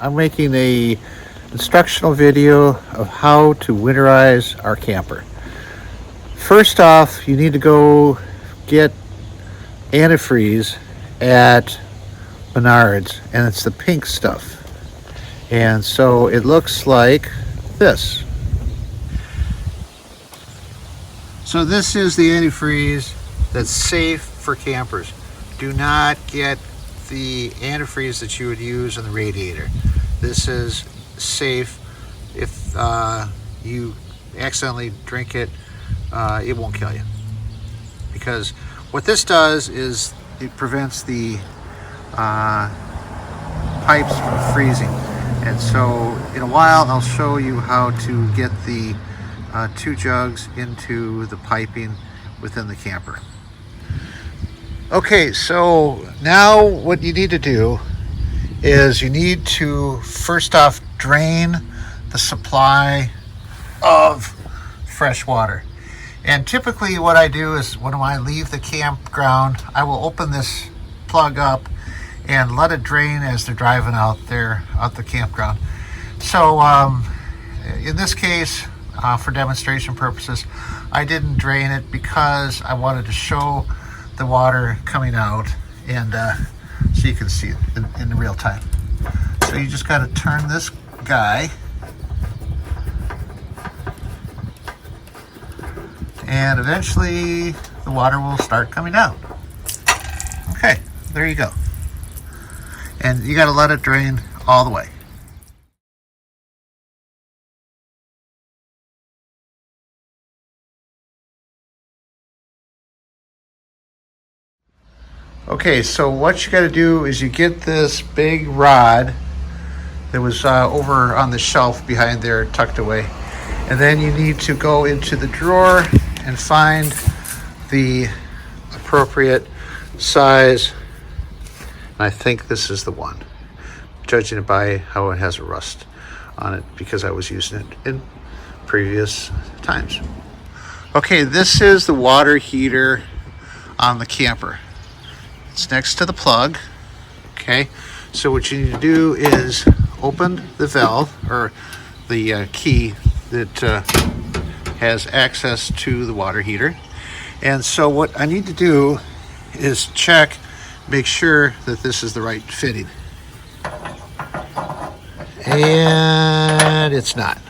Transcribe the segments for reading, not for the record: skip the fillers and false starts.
I'm making a instructional video of how to winterize our camper. First off, you need to go get antifreeze at Menards, and it's the pink stuff. And so it looks like this. So this is the antifreeze that's safe for campers. Do not get the antifreeze that you would use in the radiator. This is safe. If you accidentally drink it, it won't kill you. Because what this does is it prevents the pipes from freezing. And so in a while I'll show you how to get the 2 jugs into the piping within the camper. Okay, so now what you need to do is you need to first off drain the supply of fresh water. And typically what I do is when I leave the campground, I will open this plug up and let it drain as they're driving out the campground. So in this case, for demonstration purposes, I didn't drain it because I wanted to show the water coming out, and so you can see it in real time. So you just got to turn this guy, and eventually the water will start coming out. Okay, there you go. And you got to let it drain all the way. Okay, so what you got to do is you get this big rod that was over on the shelf behind there, tucked away, and then you need to go into the drawer and find the appropriate size. I think this is the one, judging it by how it has a rust on it because I was using it in previous times. Okay, this is the water heater on the camper. It's next to the plug. Okay, so what you need to do is open the valve or the key that has access to the water heater. And so what I need to do is check, make sure that this is the right fitting. And it's not.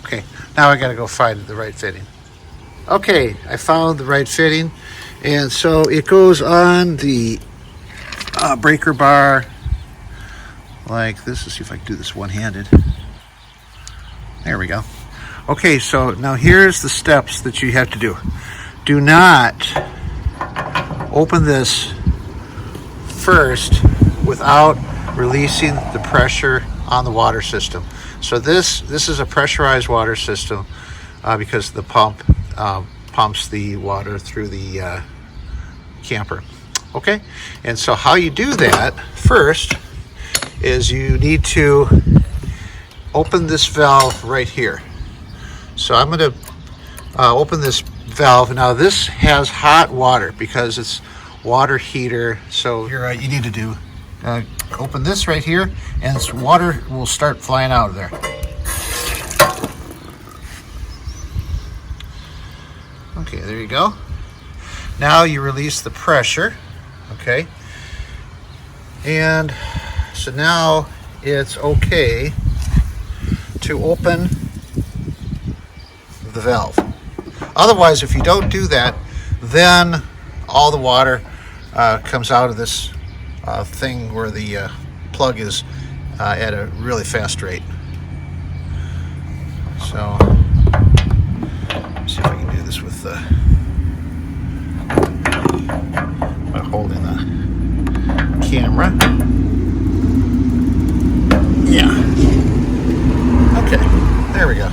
Okay, now I gotta go find the right fitting. Okay, I found the right fitting. And so it goes on the breaker bar like this. Let's see if I can do this one-handed. There we go. Okay, so now here's the steps that you have to do. Do not open this first without releasing the pressure on the water system. So this is a pressurized water system because the pump pumps the water through the camper. Okay, and so how you do that first is you need to open this valve right here. So I'm going to open this valve. Now this has hot water because it's water heater. So here you need to do open this right here, and this water will start flying out of there. Okay, there you go. Now you release the pressure, okay? And so now it's okay to open the valve. Otherwise, if you don't do that, then all the water comes out of this thing where the plug is at a really fast rate. So let's see if I can do this with by holding the camera. Yeah. Okay, there we go.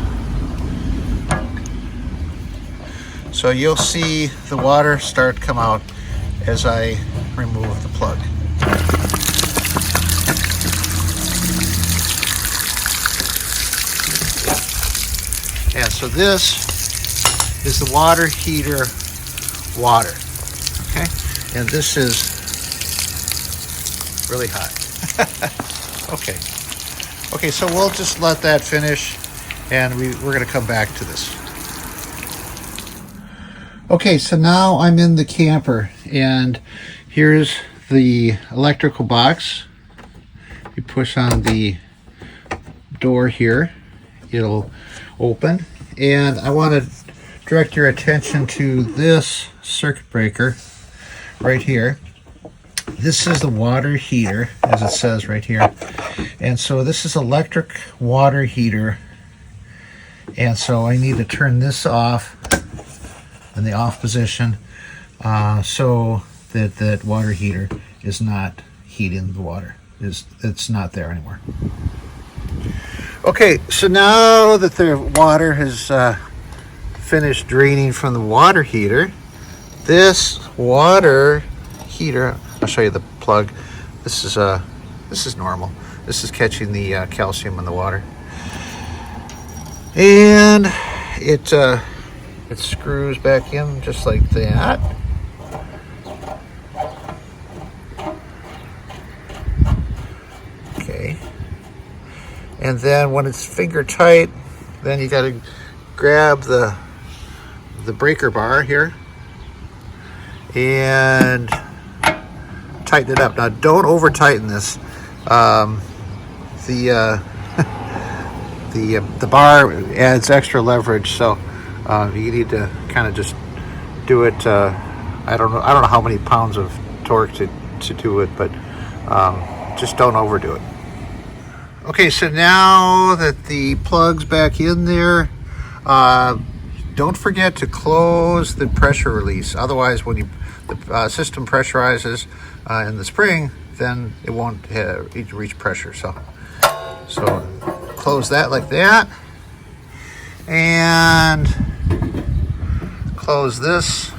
So you'll see the water start to come out as I remove the plug. And so this is the water heater water, okay? And this is really hot. Okay. Okay, so we'll just let that finish, and we're going to come back to this. Okay, so now I'm in the camper, and here's the electrical box. You push on the door here, it'll open, and I want to direct your attention to this circuit breaker right here. This is the water heater, as it says right here. And so this is electric water heater. And so I need to turn this off in the off position so that that water heater is not heating the water. It's not there anymore. Okay, so now that the water has finished draining from the water heater, this water heater, I'll show you the plug. This is normal. This is catching the calcium in the water, and it screws back in just like that. Okay, and then when it's finger tight, then you got to grab the breaker bar here and tighten it up. Now, don't over tighten this. The bar adds extra leverage, so you need to kind of just do it. I don't know how many pounds of torque to do it, but just don't overdo it. Okay, so now that the plug's back in there, don't forget to close the pressure release. Otherwise, when the system pressurizes in the spring, then it won't reach pressure. So close that like that, and close this.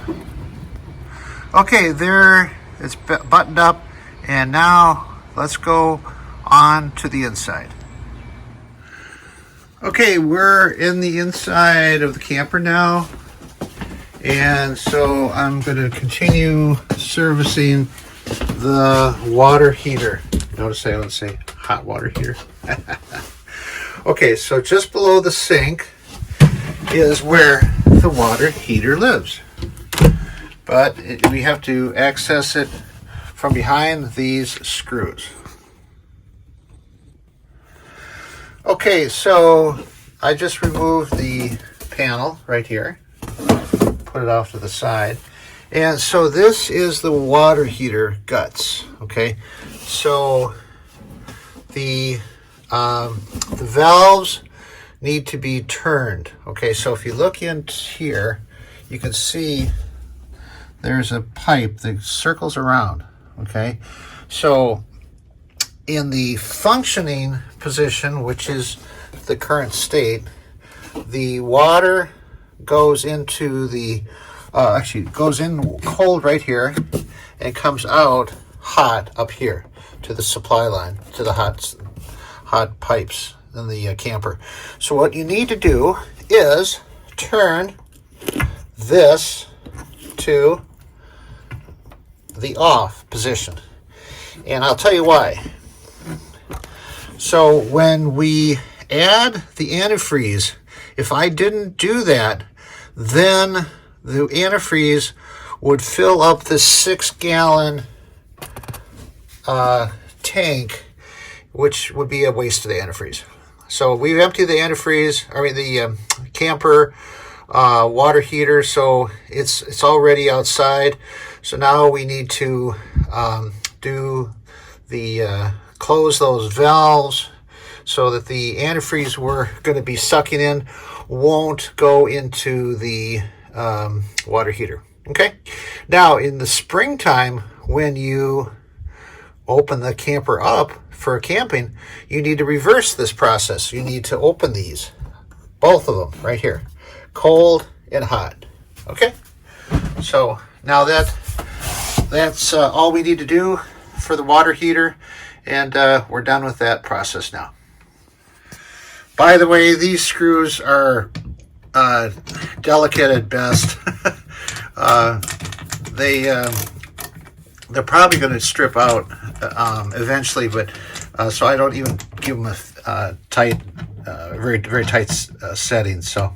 Okay, there it's buttoned up, and now let's go on to the inside. Okay, we're in the inside of the camper now, and so I'm going to continue servicing the water heater. Notice I don't say hot water heater. Okay, so just below the sink is where the water heater lives, but we have to access it from behind these screws. Okay, so I just removed the panel right here, put it off to the side, and so this is the water heater guts. Okay, so the valves need to be turned. Okay, so if you look in here, you can see there's a pipe that circles around. Okay, so in the functioning position, which is the current state, the water goes into the actually goes in cold right here and comes out hot up here to the supply line, to the hot pipes in the camper. So what you need to do is turn this to the off position, and I'll tell you why. So when we add the antifreeze, if I didn't do that, then the antifreeze would fill up this 6-gallon tank, which would be a waste of the antifreeze. So we've emptied the the camper water heater, so it's already outside. So now we need to do the close those valves so that the antifreeze we're going to be sucking in won't go into the water heater. Okay, now in the springtime, when you open the camper up for camping, you need to reverse this process. You need to open these, both of them right here, cold and hot. Okay, so now that's all we need to do for the water heater, and we're done with that process now. By the way, these screws are delicate at best. They're probably going to strip out eventually, but So I don't even give them a tight, very very tight setting. So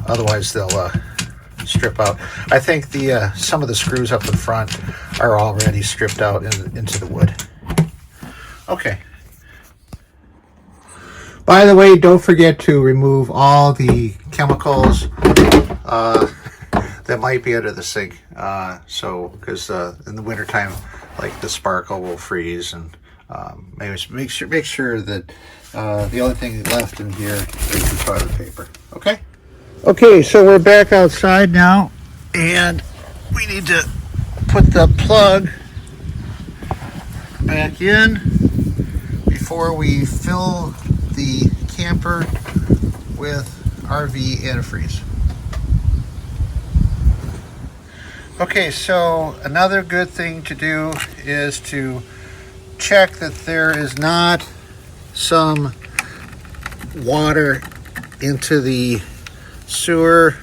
otherwise they'll strip out. I think the some of the screws up in front are already stripped out into the wood. Okay. By the way, don't forget to remove all the chemicals that might be under the sink. So, because in the wintertime, like the sparkle will freeze, and maybe make sure that the only thing left in here is the toilet paper. Okay. Okay, so we're back outside now, and we need to put the plug back in before we fill the camper with RV antifreeze. Okay, so another good thing to do is to check that there is not some water into the sewer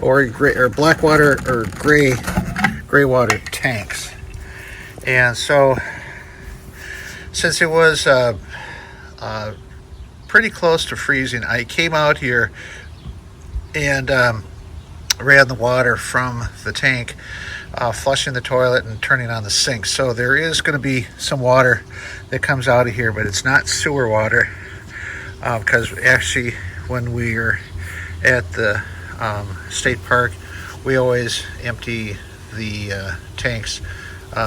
or black water or gray water tanks. And so since it was pretty close to freezing, I came out here and ran the water from the tank, flushing the toilet and turning on the sink. So there is going to be some water that comes out of here, but it's not sewer water, because actually when we're at the state park, we always empty the tanks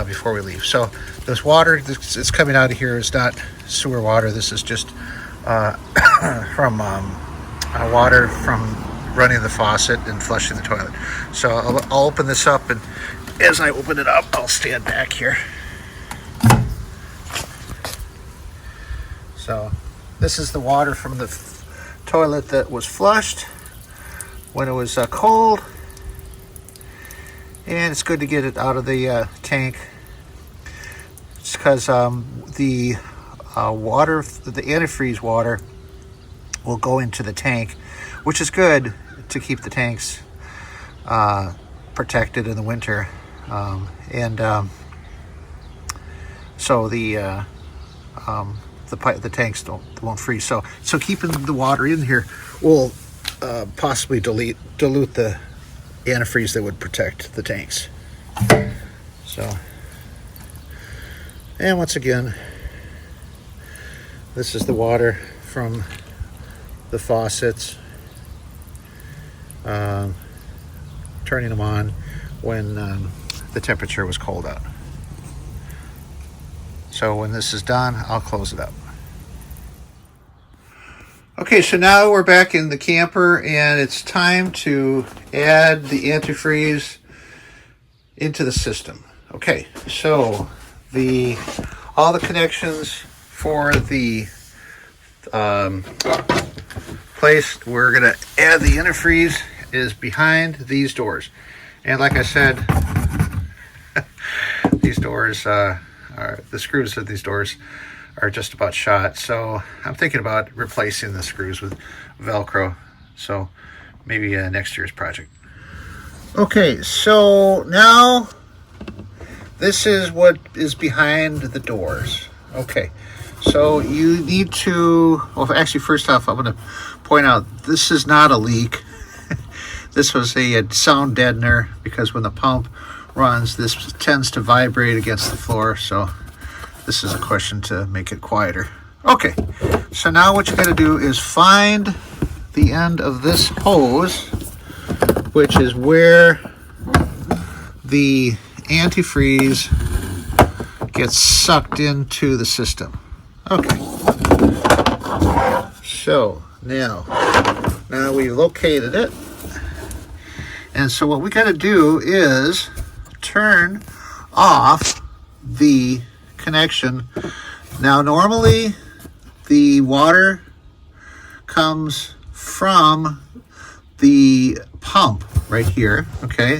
before we leave. So this water that's coming out of here is not sewer water. This is just from water from running the faucet and flushing the toilet. So I'll open this up, and as I open it up, I'll stand back here. So this is the water from the toilet that was flushed when it was cold, and it's good to get it out of the tank. It's because the water, the antifreeze water, will go into the tank, which is good to keep the tanks protected in the winter, so the tanks won't freeze. So keeping the water in here will possibly dilute the antifreeze that would protect the tanks. So, and once again, this is the water from the faucets, turning them on when the temperature was cold out. So when this is done, I'll close it up. Okay, so now we're back in the camper, and it's time to add the antifreeze into the system. Okay, so all the connections for the place we're going to add the antifreeze is behind these doors. And like I said, these doors the screws of these doors are just about shot, so I'm thinking about replacing the screws with Velcro. So maybe next year's project. Okay, so now this is what is behind the doors. Okay, so you need to, well, actually, first off, I'm going to point out this is not a leak. This was a sound deadener, because when the pump runs, this tends to vibrate against the floor, so this is a question to make it quieter. Okay, so now what you got to do is find the end of this hose, which is where the antifreeze gets sucked into the system. Okay, so now we located it, and so what we got to do is turn off the connection. Now normally the water comes from the pump right here, okay,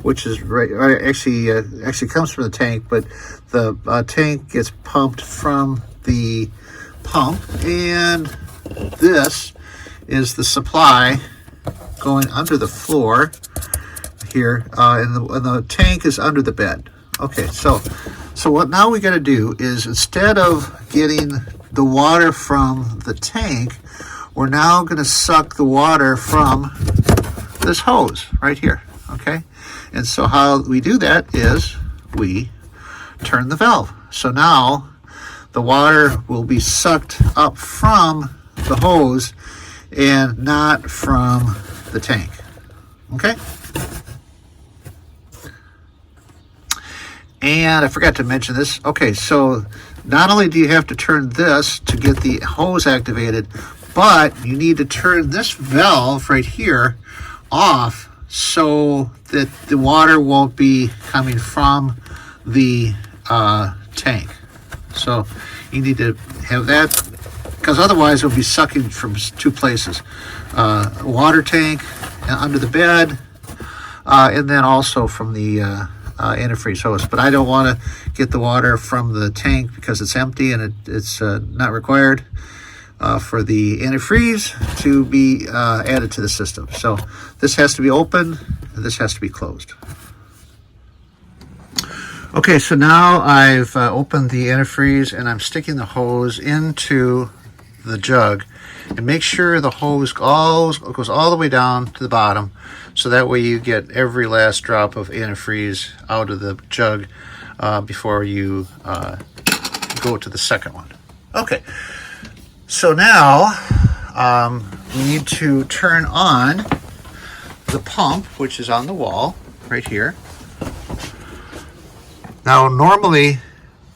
which is right, actually comes from the tank, but the tank gets pumped from the pump, and this is the supply going under the floor here, and the tank is under the bed. Okay, so what now we got to do is, instead of getting the water from the tank, we're now going to suck the water from this hose right here. Okay, and so how we do that is we turn the valve. So now the water will be sucked up from the hose and not from the tank. Okay. And I forgot to mention this. Okay, so not only do you have to turn this to get the hose activated, but you need to turn this valve right here off so that the water won't be coming from the tank. So you need to have that, because otherwise it'll be sucking from two places. A water tank under the bed, and then also from the antifreeze hose. But I don't want to get the water from the tank because it's empty and it's not required for the antifreeze to be added to the system. So this has to be open and this has to be closed. Okay, so now I've opened the antifreeze and I'm sticking the hose into the jug, and make sure the hose goes all the way down to the bottom, so that way you get every last drop of antifreeze out of the jug before you go to the second one. Okay, so now we need to turn on the pump, which is on the wall right here. Now normally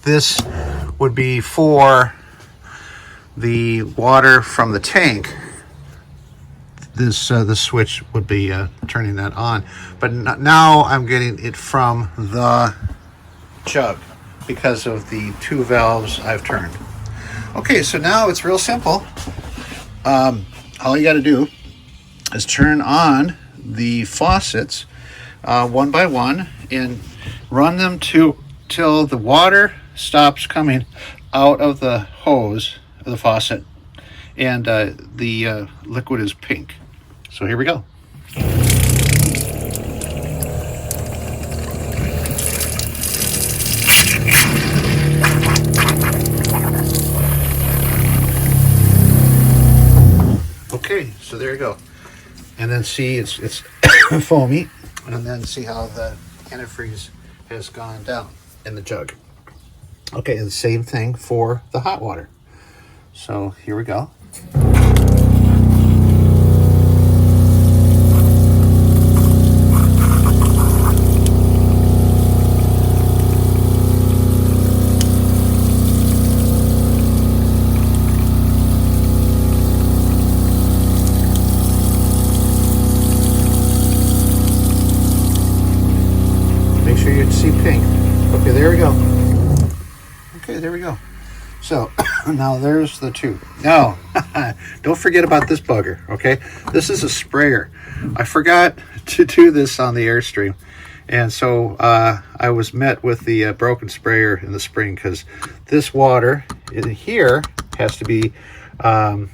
this would be for the water from the tank. This switch would be turning that on, but now I'm getting it from the jug because of the two valves I've turned. Okay, so now it's real simple. All you got to do is turn on the faucets one by one and run them till the water stops coming out of the hose of the faucet and the liquid is pink. So here we go. Okay, so there you go. And then see it's foamy, and then see how the antifreeze has gone down in the jug. Okay, the same thing for the hot water. So here we go. Make sure you see pink. Okay, there we go. Okay, there we go. So now there's the two. Now, don't forget about this bugger, okay? This is a sprayer. I forgot to do this on the Airstream. And so I was met with the broken sprayer in the spring, because this water in here has to be the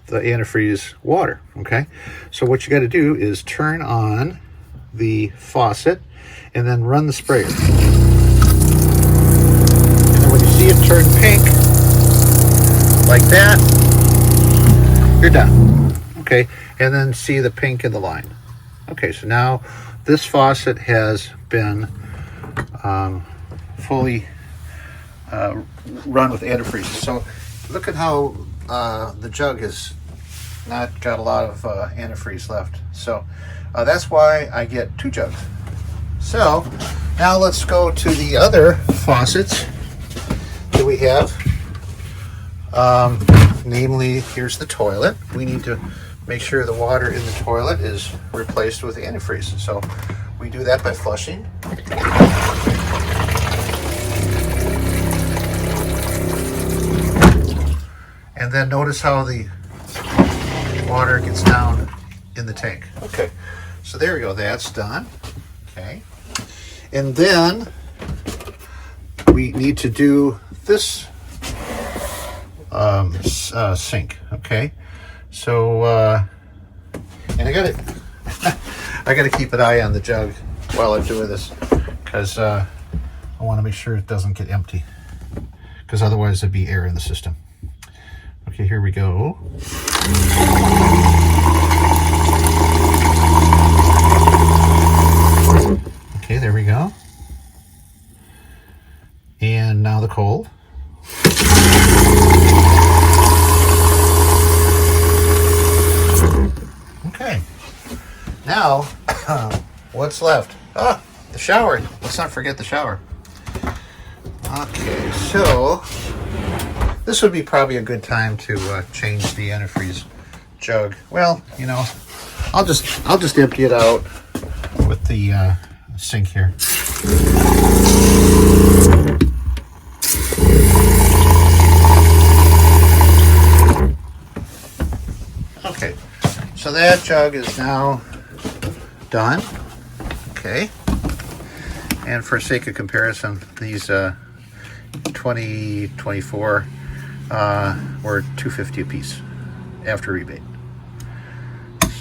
antifreeze water, okay? So what you got to do is turn on the faucet and then run the sprayer. And then when you see it turn pink, like that, you're done. Okay, and then see the pink in the line. Okay, so now this faucet has been fully run with antifreeze. So look at how the jug has not got a lot of antifreeze left. So that's why I get two jugs. So now let's go to the other faucets that we have. Namely, here's the toilet. We need to make sure the water in the toilet is replaced with antifreeze. So we do that by flushing. And then notice how the water gets down in the tank. Okay, so there we go, that's done. Okay, and then we need to do this sink. Okay, so and I gotta keep an eye on the jug while I'm doing this, because I want to make sure it doesn't get empty, because otherwise there'd be air in the system. Okay, here we go. Okay, there we go. And now the cold. Okay. Now, what's left? Ah, the shower. Let's not forget the shower. Okay, so this would be probably a good time to change the antifreeze jug. Well, you know, I'll just empty it out with the sink here. Okay, so that jug is now done. Okay, and for sake of comparison, these 2024 were $2.50 a piece after rebate.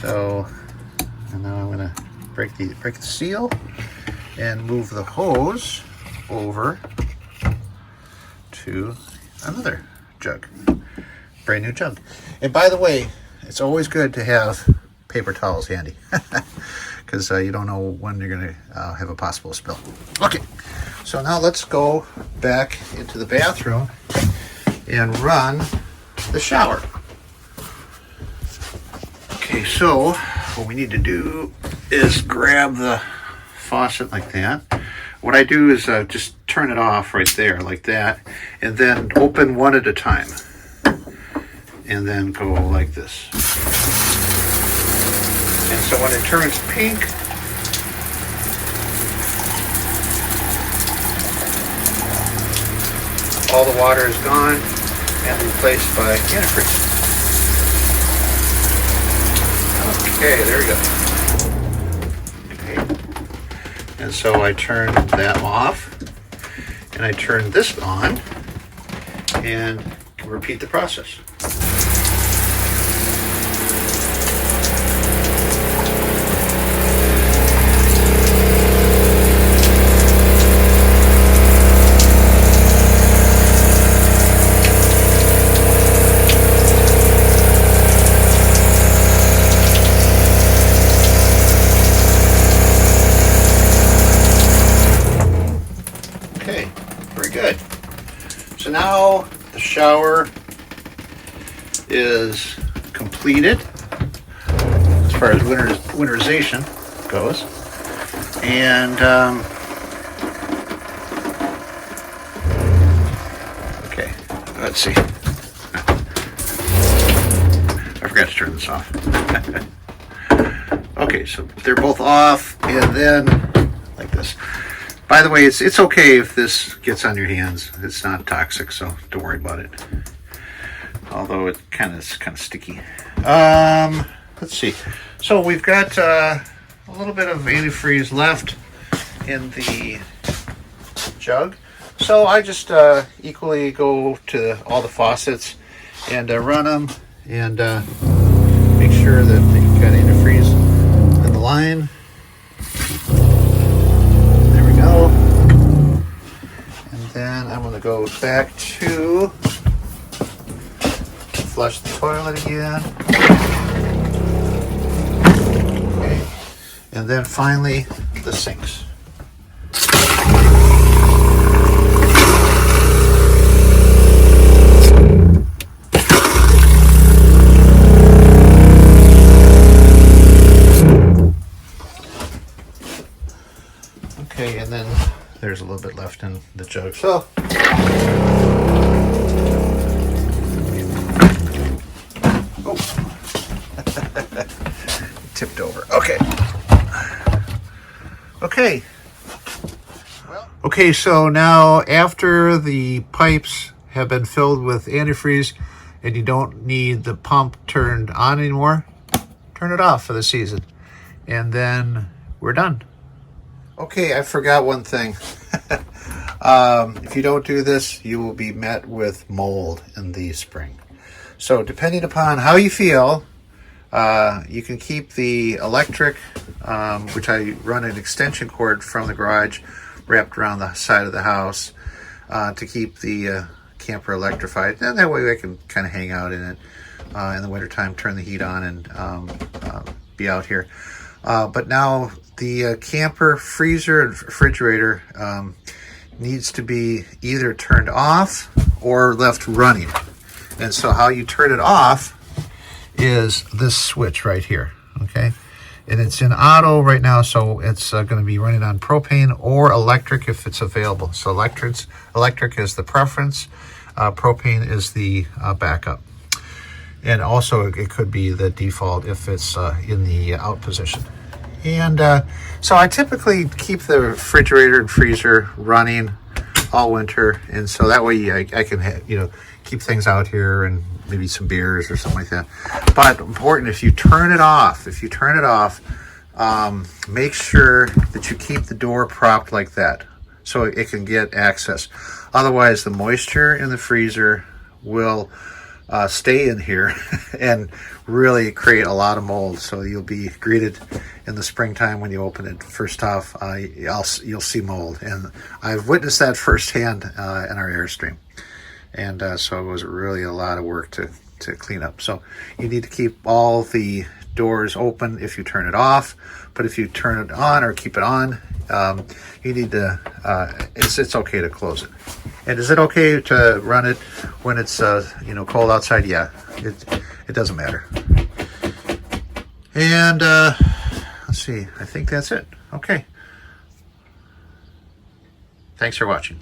So, and now I'm gonna break the seal and move the hose over to another jug, brand new jug. And by the way, it's always good to have paper towels handy, because you don't know when you're going to have a possible spill. Okay, so now let's go back into the bathroom and run the shower. Okay, so what we need to do is grab the faucet like that. What I do is just turn it off right there like that, and then open one at a time, and then go like this. And so when it turns pink, all the water is gone and replaced by antifreeze. Okay, there we go. Okay. And so I turn that off, and I turn this on, and repeat the process. Okay, very good. So now the shower is completed as far as winterization goes. And okay, let's see. I forgot to turn this off. Okay, so they're both off, and then like this. By the way, it's okay if this gets on your hands. It's not toxic, so don't worry about it. Although it's kind of sticky. Let's see. So we've got a little bit of antifreeze left in the jug. So I just equally go to all the faucets and run them and make sure that they've got antifreeze in the line. Then I'm going to go back to flush the toilet again. Okay. And then finally the sinks. Okay, and then there's a little bit left in the jug. So tipped over. Okay. Okay. Okay, so now after the pipes have been filled with antifreeze and you don't need the pump turned on anymore, turn it off for the season. And then we're done. Okay, I forgot one thing. If you don't do this, you will be met with mold in the spring. So depending upon how you feel, you can keep the electric, which I run an extension cord from the garage wrapped around the side of the house to keep the camper electrified, and that way I can kind of hang out in it in the wintertime, turn the heat on, and be out here. But now the camper freezer and refrigerator needs to be either turned off or left running. And so how you turn it off is this switch right here, okay? And it's in auto right now, so it's going to be running on propane or electric if it's available. So electric is the preference, propane is the backup. And also it could be the default if it's in the out position. And so I typically keep the refrigerator and freezer running all winter, and so that way I can keep things out here and maybe some beers or something like that. But important, if you turn it off, make sure that you keep the door propped like that so it can get access. Otherwise, the moisture in the freezer will stay in here and really create a lot of mold. So you'll be greeted in the springtime when you open it. First off, you'll see mold, and I've witnessed that firsthand in our Airstream. And so it was really a lot of work to clean up. So you need to keep all the doors open if you turn it off, but if you turn it on or keep it on, you need to, it's okay to close it. And is it okay to run it when it's cold outside? Yeah, it doesn't matter. And let's see, I think that's it. Okay. Thanks for watching.